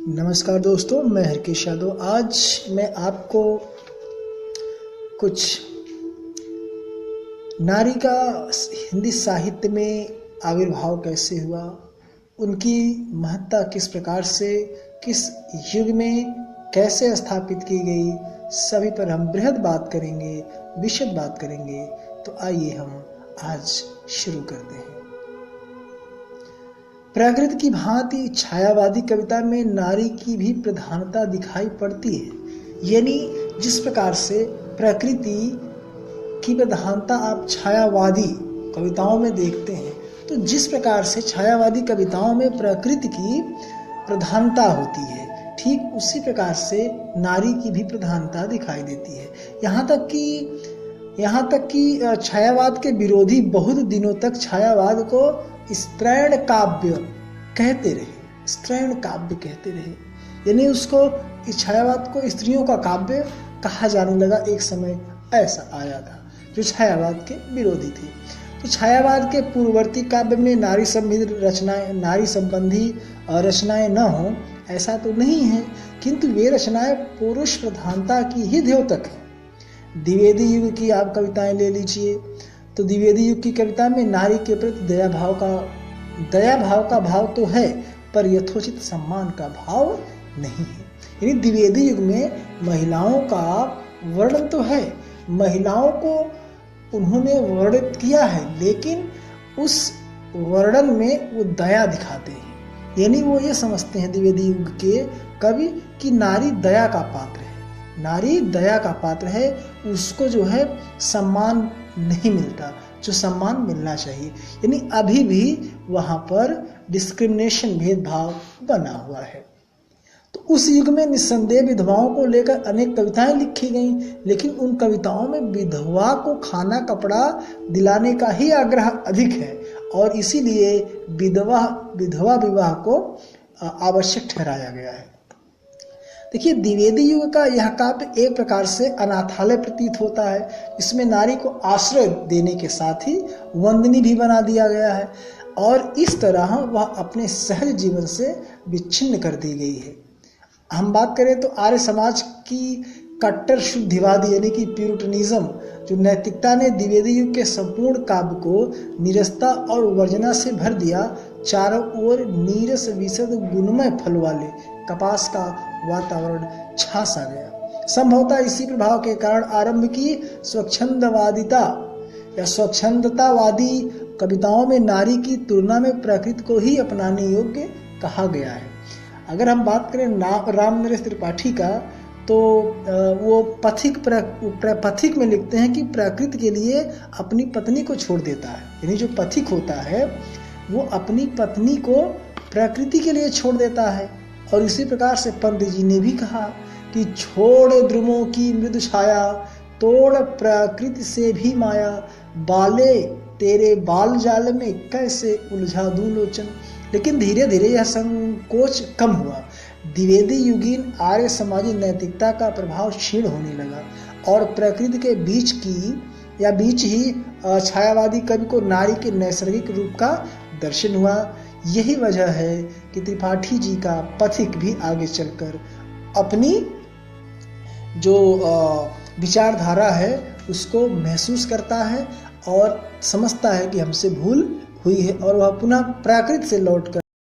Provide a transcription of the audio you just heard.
नमस्कार दोस्तों, मैं हरकेश यादव। आज मैं आपको कुछ नारी का हिंदी साहित्य में आविर्भाव कैसे हुआ, उनकी महत्ता किस प्रकार से, किस युग में कैसे स्थापित की गई, सभी पर हम बृहद बात करेंगे, विशद बात करेंगे। तो आइए हम आज शुरू करते हैं। प्रकृति की भांति छायावादी कविता में नारी की भी प्रधानता दिखाई पड़ती है। यानी जिस प्रकार से प्रकृति की प्रधानता आप छायावादी कविताओं में देखते हैं, तो जिस प्रकार से छायावादी कविताओं में प्रकृति की प्रधानता होती है, ठीक उसी प्रकार से नारी की भी प्रधानता दिखाई देती है। यहाँ तक कि छायावाद के विरोधी बहुत दिनों तक छायावाद को स्त्रैण काव्य कहते रहे। यानी उसको, इस छायावाद को स्त्रियों का काव्य कहा जाने लगा। एक समय ऐसा आया था जो छायावाद के विरोधी थे। तो छायावाद के पूर्ववर्ती काव्य में नारी संबंधी रचनाएं न हो ऐसा तो नहीं है, किंतु वे रचनाएं पुरुष प्रधानता की ही द्योतक है। द्विवेदी युग की आप कविताएं ले लीजिए, तो द्विवेदी युग की कविता में नारी के प्रति दया भाव का भाव तो है, पर यथोचित सम्मान का भाव नहीं है। यानी द्विवेदी युग में महिलाओं का वर्णन तो है, महिलाओं को उन्होंने वर्णित किया है, लेकिन उस वर्णन में वो दया दिखाते हैं। यानी वो ये समझते हैं द्विवेदी युग के कवि कि नारी दया का पात्र है, नारी दया का पात्र है, उसको जो है सम्मान नहीं मिलता जो सम्मान मिलना चाहिए। यानी अभी भी वहाँ पर डिस्क्रिमिनेशन, भेदभाव बना हुआ है। तो उस युग में निस्संदेह विधवाओं को लेकर अनेक कविताएं लिखी गईं, लेकिन उन कविताओं में विधवा को खाना कपड़ा दिलाने का ही आग्रह अधिक है, और इसीलिए विधवा विवाह को आवश्यक ठहराया गया है। देखिए, द्विवेदी युग का यह काव्य एक प्रकार से अनाथालय प्रतीत होता है। इसमें नारी को आश्रय देने के साथ ही वंदनी भी बना दिया गया है, और इस तरह वह अपने सहज जीवन से विच्छिन्न कर दी गई है। हम बात करें तो आर्य समाज की कट्टर शुद्धिवादी यानी कि प्यूरिटनिज्म जो नैतिकता ने द्विवेदी युग के संपूर्ण काव्य को नीरसता और वर्जना से भर दिया। चारों ओर नीरस विशद गुणमय फल वाले कपास का वातावरण छा सा गया। संभवतः इसी प्रभाव के कारण आरंभ की स्वच्छंदवादिता या स्वच्छंदतावादी कविताओं में नारी की तुलना में प्रकृति को ही अपनाने योग्य कहा गया है। अगर हम बात करें राम नरेश त्रिपाठी का, तो वो पथिक में लिखते हैं कि प्रकृति के लिए अपनी पत्नी को छोड़ देता है। यानी जो पथिक होता है वो अपनी पत्नी को प्रकृति के लिए छोड़ देता है। और इसी प्रकार से पंत जी ने भी कहा कि छोड़ द्रुमों की मृदु छाया, तोड़ प्रकृति से भी माया, बाले तेरे बाल जाल में कैसे उलझा दूं लोचन। लेकिन धीरे धीरे यह संकोच कम हुआ। द्विवेदी युगीन आर्य समाजी नैतिकता का प्रभाव क्षीण होने लगा, और प्रकृति के बीच ही छायावादी कवि को नारी के नैसर्गिक रूप का दर्शन हुआ। यही वजह है कि त्रिपाठी जी का पथिक भी आगे चलकर अपनी जो विचारधारा है उसको महसूस करता है और समझता है कि हमसे भूल हुई है, और वह पुनः प्रकृति से लौटकर